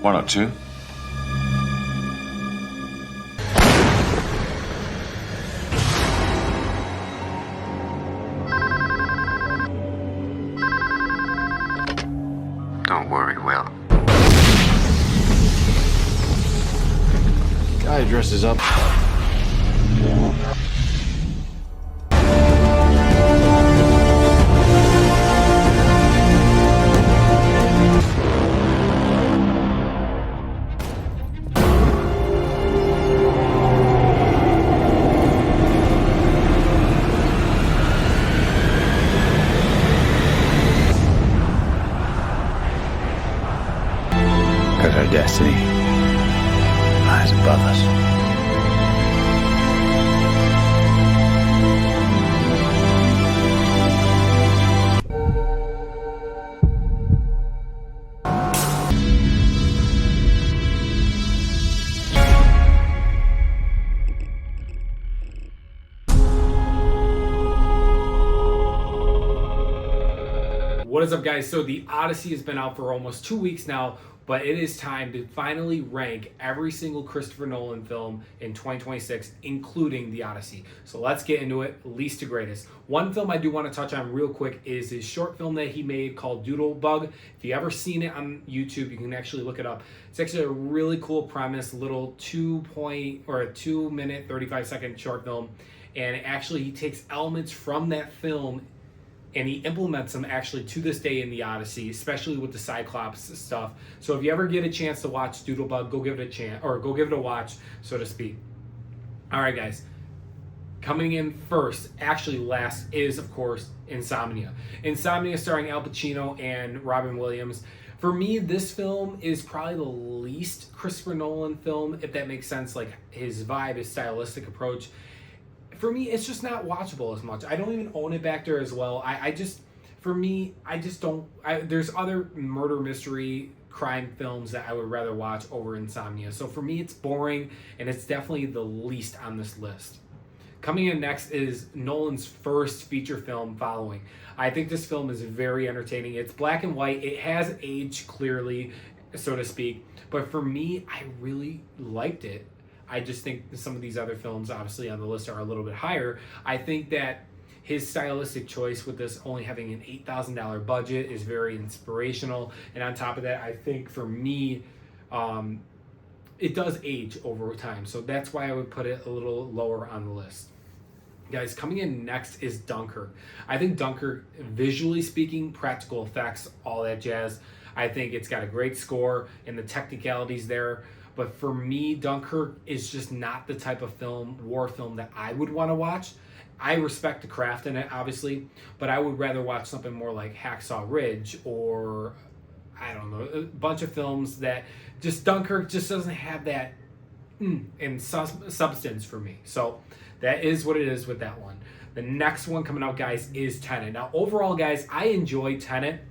Why not two? Don't worry, Will. Guy dresses up. Because our destiny lies above us. What is up, guys? So the Odyssey has been out for almost 2 weeks now, but it is time to finally rank every single Christopher Nolan film in 2026, including the Odyssey. So let's get into it, least to greatest. One film I do want to touch on real quick is his short film that he made called Doodlebug. If you ever seen it on YouTube, you can actually look it up. It's actually a really cool premise, little 2 minute, 35-second short film. And actually he takes elements from that film and he implements them actually to this day in the Odyssey, especially with the Cyclops stuff. So if you ever get a chance to watch Doodlebug, go give it a chance, or go give it a watch, so to speak. All right, guys. Coming in first, actually last, is of course Insomnia. Insomnia, starring Al Pacino and Robin Williams. For me, this film is probably the least Christopher Nolan film, if that makes sense. Like his vibe, his stylistic approach. For me, it's just not watchable as much. I don't even own it back there as well. I just don't. There's other murder mystery crime films that I would rather watch over Insomnia. So for me, it's boring, and it's definitely the least on this list. Coming in next is Nolan's first feature film, Following. I think this film is very entertaining. It's black and white. It has aged clearly, so to speak. But for me, I really liked it. I just think some of these other films, obviously on the list, are a little bit higher. I think that his stylistic choice with this only having an $8,000 budget is very inspirational. And on top of that, I think for me, it does age over time. So that's why I would put it a little lower on the list. Guys, coming in next is Dunkirk. I think Dunkirk, visually speaking, practical effects, all that jazz. I think it's got a great score and the technicalities there. But for me, Dunkirk is just not the type of war film that I would want to watch. I respect the craft in it, obviously, but I would rather watch something more like Hacksaw Ridge or, I don't know, a bunch of films that just, Dunkirk just doesn't have that substance for me. So that is what it is with that one. The next one coming out, guys, is Tenet. Now, overall, guys, I enjoy Tenet.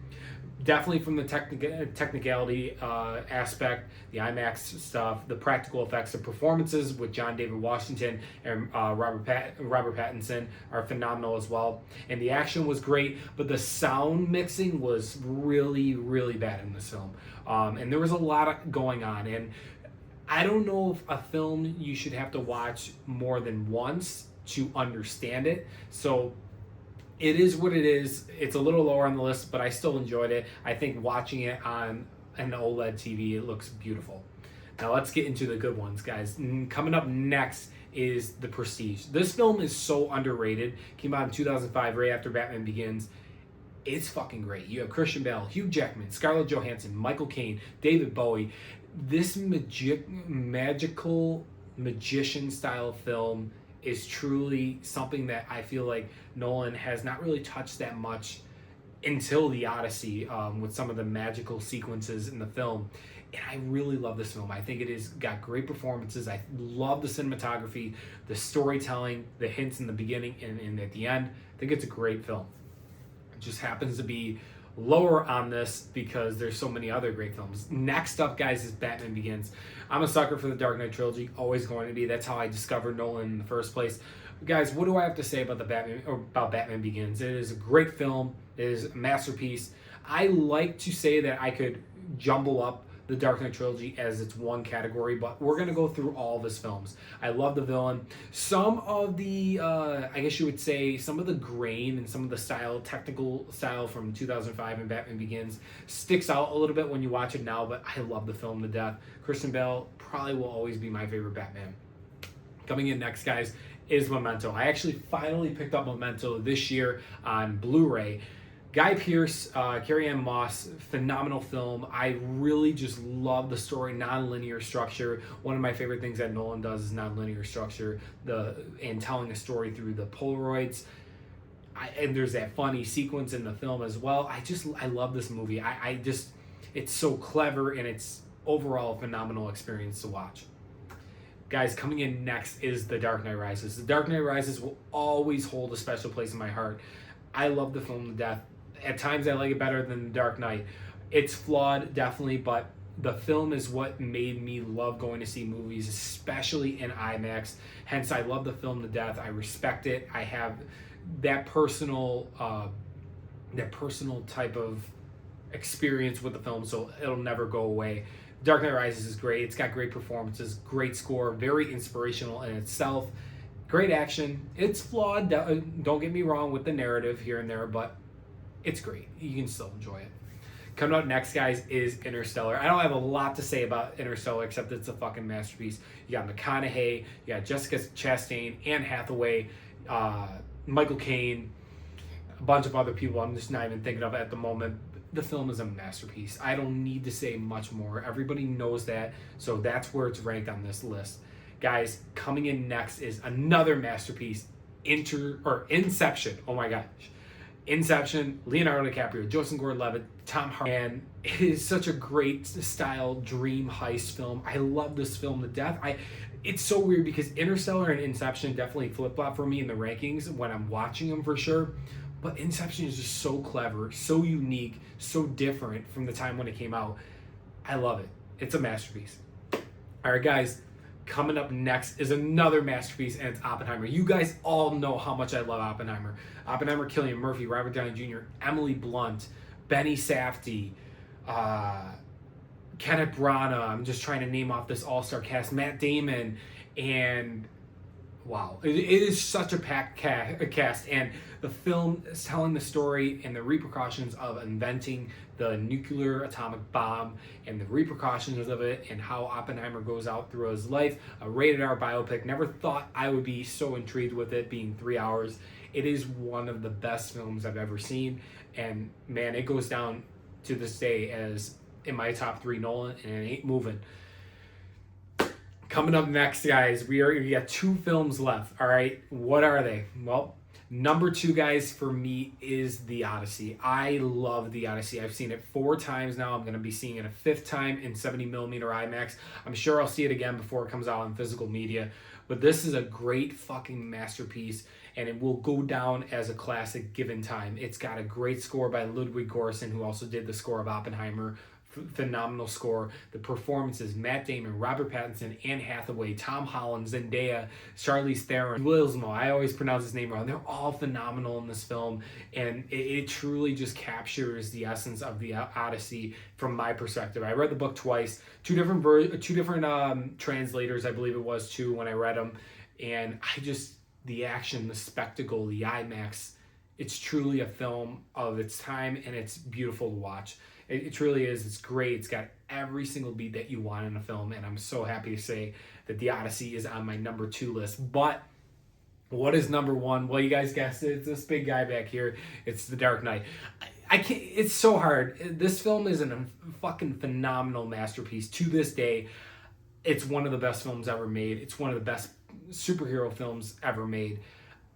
Definitely from the technicality aspect, the IMAX stuff, the practical effects, the performances with John David Washington and Robert Pattinson are phenomenal as well. And the action was great, but the sound mixing was really, really bad in this film. And there was a lot going on. And I don't know if a film you should have to watch more than once to understand it. So it is what it is. It's a little lower on the list, but I still enjoyed it. I think watching it on an OLED TV, it looks beautiful. Now let's get into the good ones, guys. Coming up next is The Prestige. This film is so underrated. Came out in 2005, right after Batman Begins. It's fucking great. You have Christian Bale, Hugh Jackman, Scarlett Johansson, Michael Caine, David Bowie. This magical magician style film is truly something that I feel like Nolan has not really touched that much until the Odyssey, with some of the magical sequences in the film. And I really love this film. I think it has got great performances. I love the cinematography, the storytelling, the hints in the beginning and at the end. I think it's a great film. It just happens to be lower on this because there's so many other great films. Next up, guys, is Batman Begins. I'm a sucker for the Dark Knight trilogy, always going to be. That's how I discovered Nolan in the first place. Guys, what do I have to say about Batman Begins? It is a great film. It is a masterpiece. I like to say that I could jumble up the Dark Knight trilogy as its one category, but we're going to go through all of his films. I love the villain. Some of the, I guess you would say, some of the grain and some of the technical style from 2005 and Batman Begins sticks out a little bit when you watch it now, but I love the film to death. Christian Bale probably will always be my favorite Batman. Coming in next, guys, is Memento. I actually finally picked up Memento this year on Blu-ray. Guy Pearce, Carrie-Anne Moss, phenomenal film. I really just love the story, non-linear structure. One of my favorite things that Nolan does is non-linear structure, and telling a story through the Polaroids. And there's that funny sequence in the film as well. I love this movie. It's so clever, and it's overall a phenomenal experience to watch. Guys, coming in next is The Dark Knight Rises. The Dark Knight Rises will always hold a special place in my heart. I love the film to death. At times I like it better than The Dark Knight. It's flawed, definitely, but the film is what made me love going to see movies, especially in IMAX. Hence, I love the film to death. I respect it. I have that personal type of experience with the film, so it'll never go away. Dark Knight Rises is great. It's got great performances, great score, very inspirational in itself. Great action. It's flawed. Don't get me wrong with the narrative here and there, but it's great. You can still enjoy it. Coming up next, guys, is Interstellar. I don't have a lot to say about Interstellar except it's a fucking masterpiece. You got McConaughey, you got Jessica Chastain, Anne Hathaway, Michael Caine, a bunch of other people I'm just not even thinking of at the moment. The film is a masterpiece. I don't need to say much more. Everybody knows that, so that's where it's ranked on this list. Guys, coming in next is another masterpiece, Inception. Oh my gosh. Inception, Leonardo DiCaprio, Joseph Gordon-Levitt, Tom Hardy, and it is such a great style dream heist film. I love this film to death. It's so weird because Interstellar and Inception definitely flip-flop for me in the rankings when I'm watching them for sure. But Inception is just so clever, so unique, so different from the time when it came out. I love it. It's a masterpiece. All right, guys, coming up next is another masterpiece, and it's Oppenheimer. You guys all know how much I love Oppenheimer. Oppenheimer, Cillian Murphy, Robert Downey Jr., Emily Blunt, Benny Safdie, Kenneth Branagh. I'm just trying to name off this all-star cast. Matt Damon, and wow, it is such a packed cast, and the film is telling the story and the repercussions of inventing the nuclear atomic bomb and the repercussions of it and how Oppenheimer goes out through his life. A rated R biopic. Never thought I would be so intrigued with it being 3 hours. It is one of the best films I've ever seen, and man, it goes down to this day as in my top 3 Nolan, and it ain't moving. Coming up next, guys, we got 2 films left. All right, what are they? Well, number 2, guys, for me is The Odyssey. I love The Odyssey. I've seen it 4 times now. I'm going to be seeing it a 5th time in 70mm IMAX. I'm sure I'll see it again before it comes out on physical media. But this is a great fucking masterpiece, and it will go down as a classic given time. It's got a great score by Ludwig Göransson, who also did the score of Oppenheimer. Phenomenal score. The performances: Matt Damon, Robert Pattinson, Anne Hathaway, Tom Holland, Zendaya, Charlize Theron, Wilsmo. I always pronounce his name wrong. They're all phenomenal in this film, and it truly just captures the essence of the Odyssey from my perspective. I read the book twice, two different translators, I believe it was too, when I read them, and the action, the spectacle, the IMAX. It's truly a film of its time, and it's beautiful to watch. It truly is. It's great. It's got every single beat that you want in a film, and I'm so happy to say that The Odyssey is on my number 2 list. But what is number 1? Well, you guys guessed it. It's this big guy back here. It's The Dark Knight. I can't. It's so hard. This film is a fucking phenomenal masterpiece. To this day, it's one of the best films ever made. It's one of the best superhero films ever made.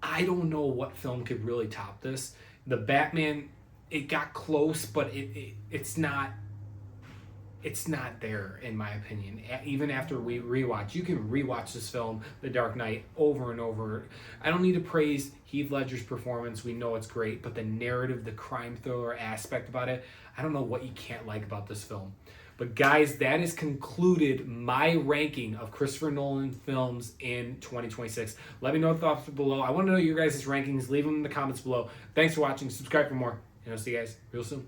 I don't know what film could really top this. The Batman, it got close, but it's not there, in my opinion. Even after we rewatch, you can rewatch this film, The Dark Knight, over and over. I don't need to praise Heath Ledger's performance. We know it's great, but the narrative, the crime thriller aspect about it, I don't know what you can't like about this film. But guys, that has concluded my ranking of Christopher Nolan films in 2026. Let me know the thoughts below. I want to know your guys' rankings. Leave them in the comments below. Thanks for watching. Subscribe for more. And I'll see you guys real soon.